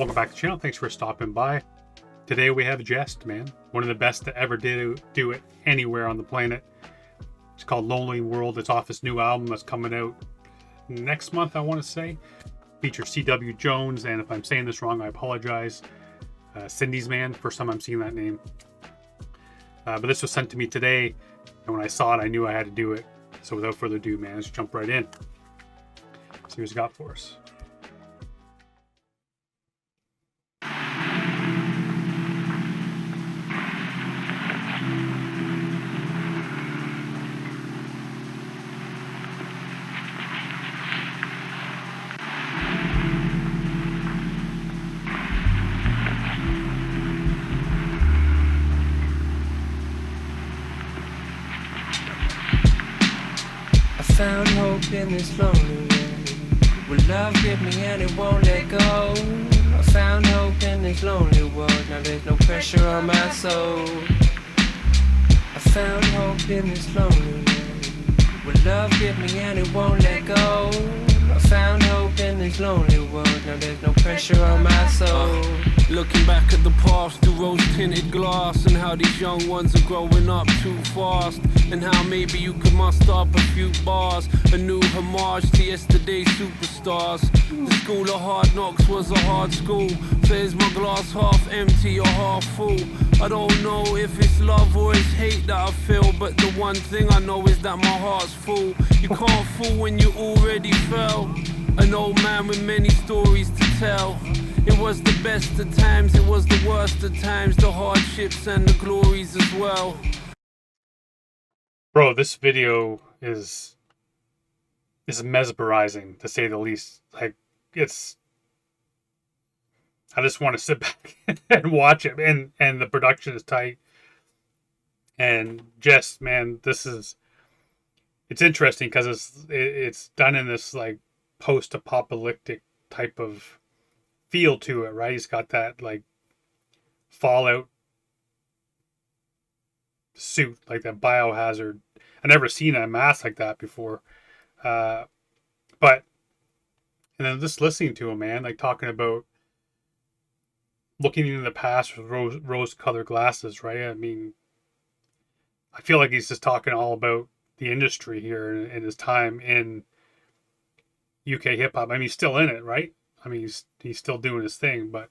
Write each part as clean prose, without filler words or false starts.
Welcome back to the channel. Thanks for stopping by. Today we have Jehst, man. One of the best to ever do it anywhere on the planet. It's called Lonely World. It's off his new album that's coming out next month, I want to say. Features C.W. Jones, and if I'm saying this wrong, I apologize. SINDYSMAN, first time I'm seeing that name. But this was sent to me today, and when I saw it, I knew I had to do it. So without further ado, man, let's jump right in. See what he's got for us. Found hope in this lonely world. Will love give me and it won't let go? I found hope in this lonely world. Now there's no pressure on my soul. I found hope in this lonely world. Will love give me and it won't let go? I found hope in this lonely world. Now there's no pressure on my soul. Looking back at the past through rose-tinted glass, and how these young ones are growing up too fast, and how maybe you could muster up a few bars, a new homage to yesterday's superstars. The school of hard knocks was a hard school, so is my glass half empty or half full? I don't know if it's love or it's hate that I feel, but the one thing I know is that my heart's full. You can't fool when you already fell. An old man with many stories to tell. It was the best of times, it was the worst of times, the hardships and the glories as well. Bro, this video is mesmerizing, to say the least. Like, it's... I just want to sit back and watch it, and the production is tight. And Jehst, man, it's interesting because it's done in this like post-apocalyptic type of feel to it, right? He's got that like Fallout suit, like that biohazard. I've never seen a mask like that before. And then just listening to him, man, like talking about looking into the past with rose-colored glasses, right? I mean, I feel like he's just talking all about the industry here and his time in UK hip-hop. I mean, he's still in it, right? I mean, he's still doing his thing, but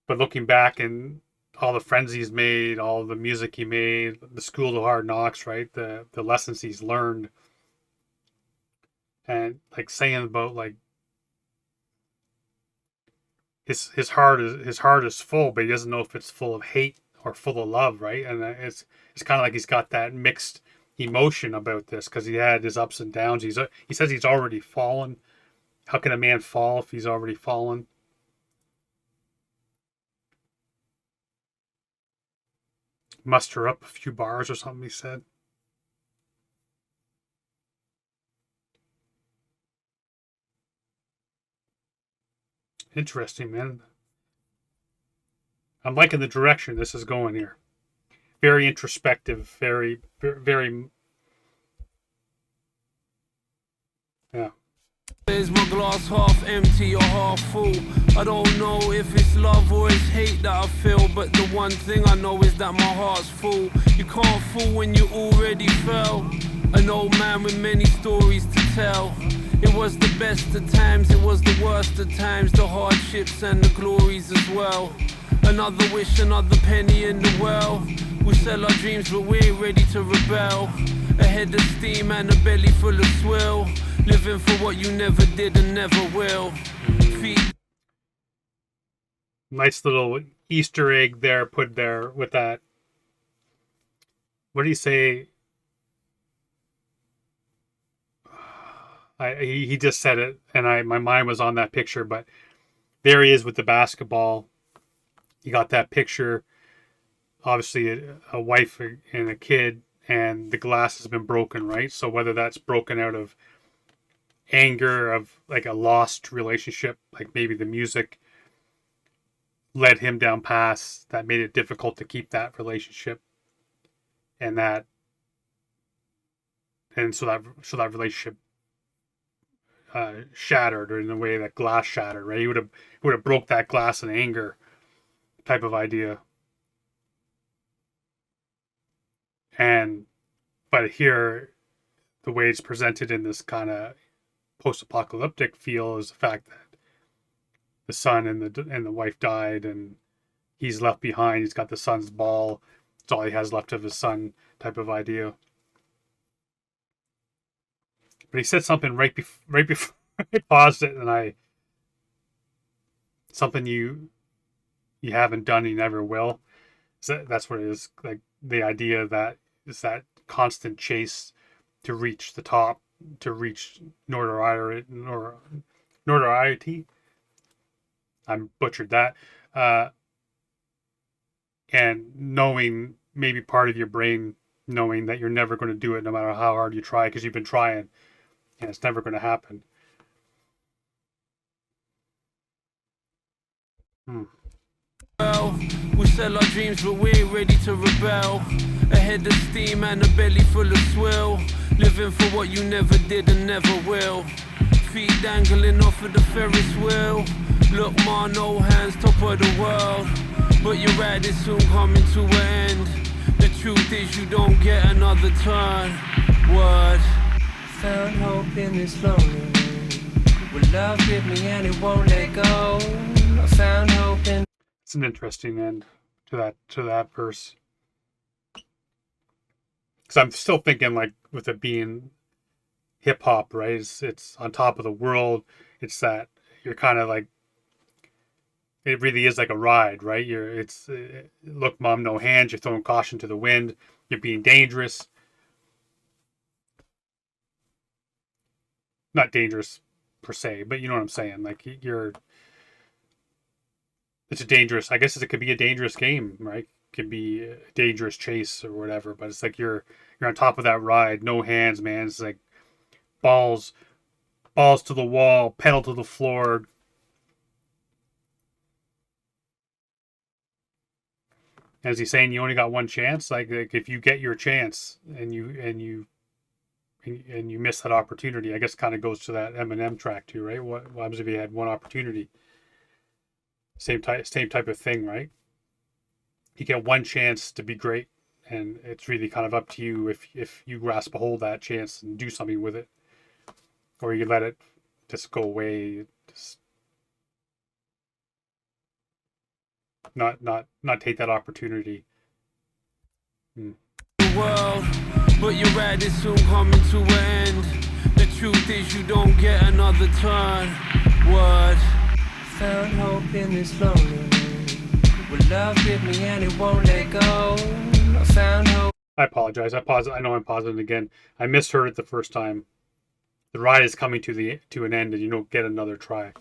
looking back and all the friends he's made, all the music he made, the school of hard knocks, right? The lessons he's learned, and like saying about like his heart is full, but he doesn't know if it's full of hate or full of love, right? And it's kind of like he's got that mixed emotion about this because he had his ups and downs. He says he's already fallen. How can a man fall if he's already fallen? Muster up a few bars or something, he said. Interesting, man. I'm liking the direction this is going here. Very introspective, very, yeah. Is my glass half empty or half full? I don't know if it's love or it's hate that I feel, but the one thing I know is that my heart's full. You can't fool when you already fell. An old man with many stories to tell. It was the best of times, it was the worst of times, the hardships and the glories as well. Another wish, another penny in the well. We sell our dreams but we ain't ready to rebel. A head of steam and a belly full of swill. Living for what you never did and never will. Nice little Easter egg there, put there with that. What do you say? He just said it, and my mind was on that picture, but there he is with the basketball. You got that picture, obviously a wife and a kid, and the glass has been broken, right? So whether that's broken out of anger, of like a lost relationship, like maybe the music led him down paths that made it difficult to keep that relationship, and so that relationship shattered, or in the way that glass shattered, right? He would have broke that glass in anger, type of idea. But here, the way it's presented in this kind of post-apocalyptic feel is the fact that the son and the wife died, and he's left behind. He's got the son's ball. It's all he has left of his son, type of idea. But he said something right before I paused it, and something you haven't done, you never will. So that's what it is. Like, the idea that is that constant chase to reach the top, to reach notoriety. I butchered that. And knowing, maybe part of your brain knowing that you're never going to do it no matter how hard you try, because you've been trying and it's never going to happen. Well, we sell our dreams, but we ain't ready to rebel. A head of steam and a belly full of swill. Living for what you never did and never will. Feet dangling off of the Ferris wheel. Look, ma, no hands, top of the world. But your ride is soon coming to an end. The truth is you don't get another turn. Word. Found hope in this lonely room. Will love grip me and it won't let go. I found hope in. It's an interesting end to that verse. Because I'm still thinking, like, with it being hip hop, right? It's on top of the world. It's that you're kind of like, it really is like a ride, right? Look, mom, no hands. You're throwing caution to the wind. You're being dangerous. Not dangerous per se, but you know what I'm saying. Like, it's a dangerous, I guess it could be a dangerous game, right? It could be a dangerous chase or whatever, but it's like you're on top of that ride, no hands, man. It's like balls to the wall, pedal to the floor. As he's saying, you only got one chance. Like if you get your chance and you miss that opportunity, I guess kind of goes to that Eminem track too, right? What happens if you had one opportunity? Same type of thing, right? You get one chance to be great, and it's really kind of up to you if you grasp a hold of that chance and do something with it, or you let it just go away, just not take that opportunity. World, but your ride is soon coming to an end. The truth is you don't get another turn. Word. Found hope in this lonely room. Will love grip me and it won't let go. I found hope. I apologize. I know I'm pausing again. I misheard it the first time. The ride is coming to an end, and you don't get another try,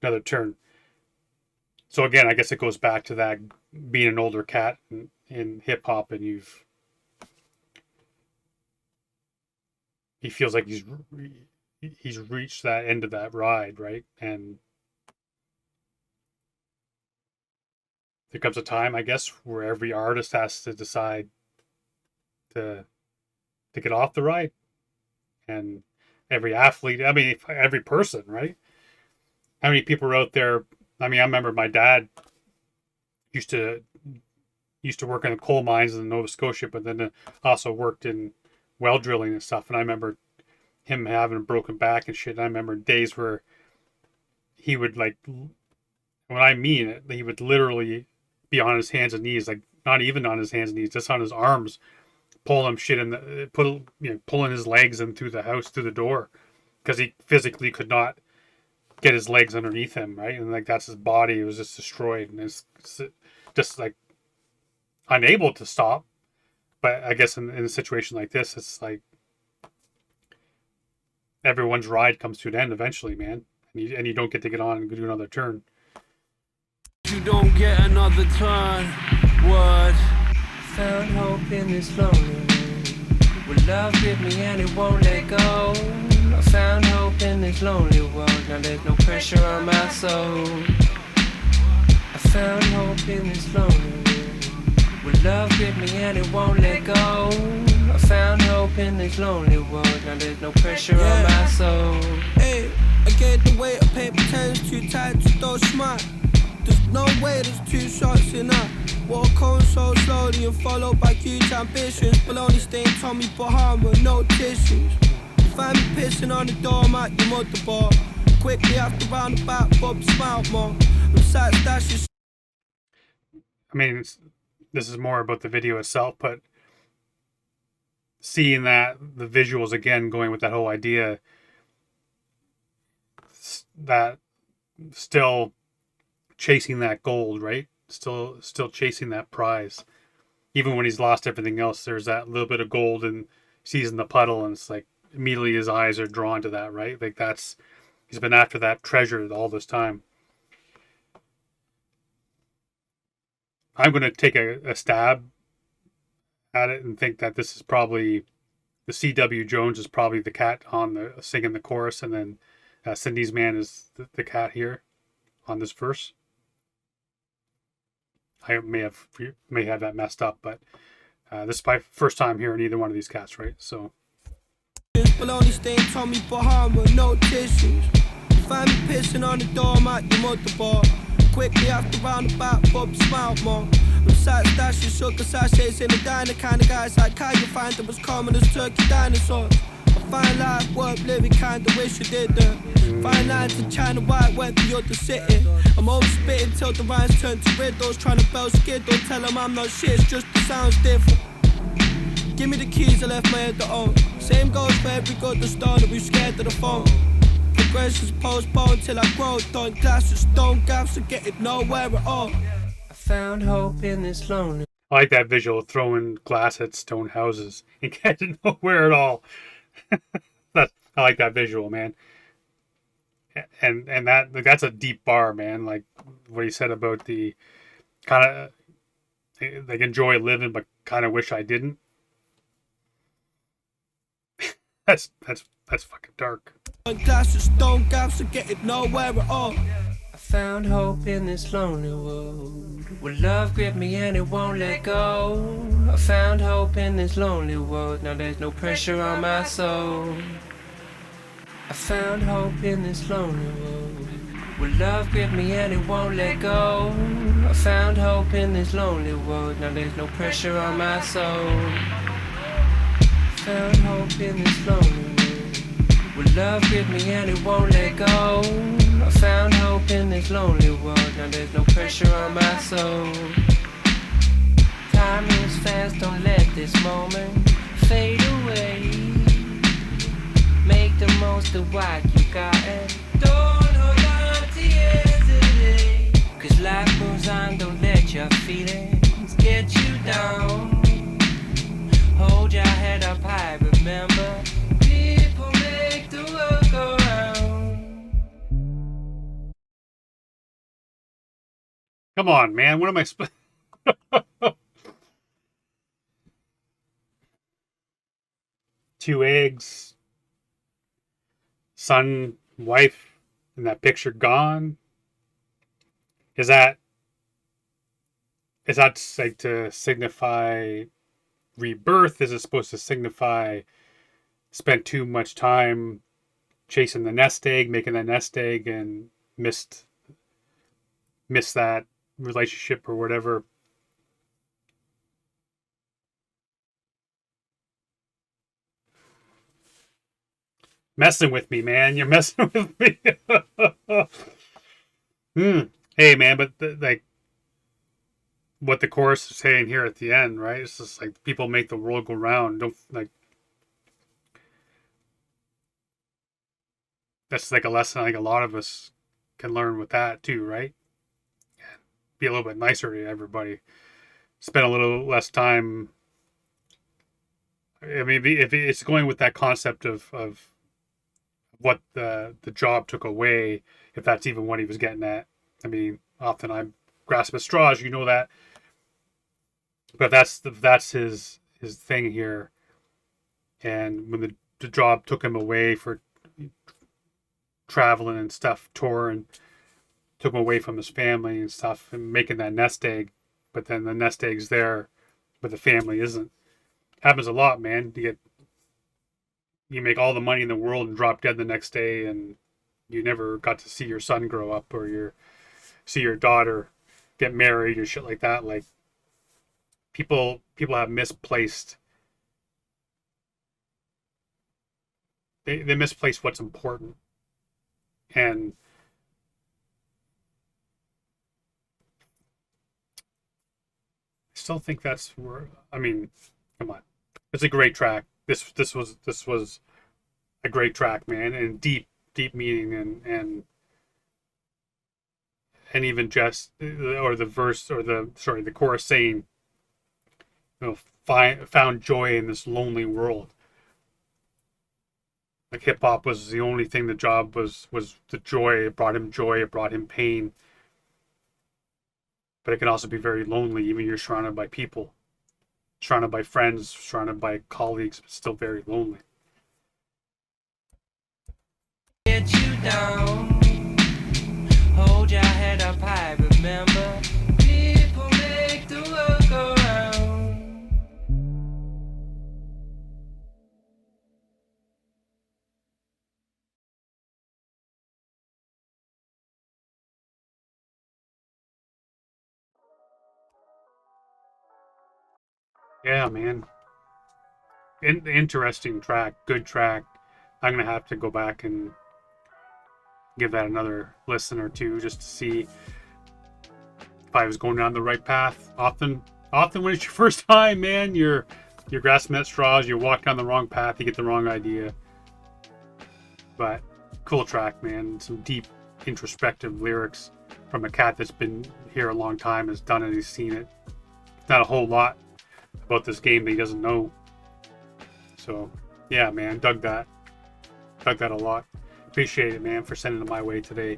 another turn. So again, I guess it goes back to that being an older cat in hip hop, and he feels like he's reached that end of that ride, right? And there comes a time, I guess, where every artist has to decide to get off the ride, and every athlete, I mean, every person, right? How many people are out there? I mean, I remember my dad used to work in the coal mines in Nova Scotia, but then also worked in well drilling and stuff. And I remember him having a broken back and shit. And I remember days where he would, like, when I mean it, he would literally be on his hands and knees, like not even on his hands and knees, just on his arms, pulling shit pulling his legs in through the house, through the door, because he physically could not get his legs underneath him, right? And like that's his body. It was just destroyed, and it's just like unable to stop. But I guess in a situation like this, it's like everyone's ride comes to an end eventually, man, and you don't get to get on and do another turn. You don't get another turn. Word. Found hope in this lonely room. Will love grip me and it won't let go. I found hope in this lonely world. Now there's no pressure on my soul. I found hope in this lonely room. Will love grip me and it won't let go. I found hope in this lonely world. Now there's no pressure on my soul. Hey. did is 2 shots in that. Walk on so slowly and followed by huge ambitions. Baloney stain Tommy Bahama, no tissues. You find me pissing on the doormat, you mud the bar. Quickly after round the back, Bob smiled more. I'm sat stashing. I mean, this is more about the video itself, but seeing that, the visuals again, going with that whole idea that still chasing that gold, right? Still chasing that prize. Even when he's lost everything else, there's that little bit of gold and sees in the puddle, and it's like immediately his eyes are drawn to that, right? Like he's been after that treasure all this time. I'm going to take a stab at it and think that this is probably the C.W. Jones is probably the cat on the singing the chorus, and then SINDYSMAN is the cat here on this verse. I may have that messed up, but this is my first time hearing either one of these cats, right? So. Baloney stain Tommy Bahama, no tissues. You find me pissing on the doormat, you mud the bar. Quickly after round the back, Bob smiled more. I'm sat stashing sugar sachets in the diner, kind of guys like how you find them as common as turkey dinosaurs. I find life worth living, kinda wish you did that. Fine lines in China White went the other city. I'm over spitting till the rhymes turn to riddles. Trying to bell skid, don't tell them I'm not shit, it's just the sounds different. Give me the keys, I left my head to own. Same goes for every good the stone that we scared of the phone. Progression's postponed till I grow done. Glasses, stone gaps, are getting nowhere at all. I found hope in this lonely. I like that visual, throwing glass at stone houses and getting nowhere at all. I like that visual, man. And that's a deep bar, man. Like what he said about the kind of like enjoy living, but kind of wish I didn't. That's fucking dark. Glasses, stone gaps, are getting nowhere at all. I found hope in this lonely world. Will love grip me and it won't let go. I found hope in this lonely world. Now there's no pressure on my soul. I found hope in this lonely world. Will love grip me and it won't let go. I found hope in this lonely world. Now there's no pressure on my soul. I found hope in this lonely world. Will love grip me and it won't let go. I found hope in this lonely world. Now there's no pressure on my soul. Time moves fast, don't let this moment fade away. Make the most of what you got and don't hold on to yesterday. Cause life moves on, don't let your feelings get you down. Hold your head up high, remember people make the world go round. Come on, man. What am I Two eggs, son, wife, in that picture gone. Is that like to signify rebirth? Is it supposed to signify spent too much time chasing the nest egg, making that nest egg, and missed that relationship or whatever? Messing with me, man. You're messing with me. Hey, man, but like what the chorus is saying here at the end, right? It's just like people make the world go round. Don't like. That's like a lesson I think a lot of us can learn with that too, right? Be a little bit nicer to everybody. Spend a little less time. I mean, if it's going with that concept of what the job took away, if that's even what he was getting at. I mean, often I'm grasping at straws, you know that. But that's his thing here. And when the job took him away for traveling and stuff, tour, and took him away from his family and stuff, and making that nest egg, but then the nest egg's there, but the family isn't. Happens a lot, man. You make all the money in the world and drop dead the next day, and you never got to see your son grow up or see your daughter get married or shit like that. Like people have misplaced. They misplace what's important, and I still think that's where. I mean, come on, it's a great track. This was a great track, man, and deep meaning, and even just or the verse or the chorus saying, found joy in this lonely world. Like hip hop was the only thing the job was the joy. It brought him joy. It brought him pain. But it can also be very lonely. Even you're surrounded by people, surrounded by friends, surrounded by colleagues, but still very lonely. Get you down. Hold your head up high. Remember, people make the world go round. Yeah, man. Interesting track, good track. I'm gonna have to go back and give that another listen or two just to see if I was going down the right path. Often when it's your first time, man, you're grasping at straws. You walk down the wrong path. You get the wrong idea. But cool track, man. Some deep, introspective lyrics from a cat that's been here a long time, has done it, he's seen it. Not a whole lot about this game that he doesn't know. So yeah, man, dug that a lot. Appreciate it, man, for sending it my way today.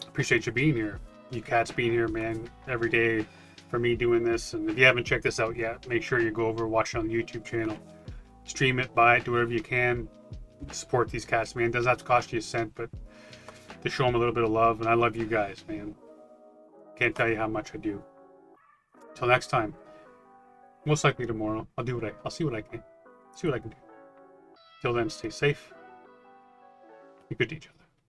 Appreciate you being here, you cats being here, man, every day for me doing this. And if you haven't checked this out yet, make sure you go over, watch it on the YouTube channel, stream it, buy it, do whatever you can, support these cats, man. It doesn't have to cost you a cent, but to show them a little bit of love. And I love you guys, man. Can't tell you how much I do. Till next time, most likely tomorrow, I'll see what I can do. Till then, stay safe. Be good to each other.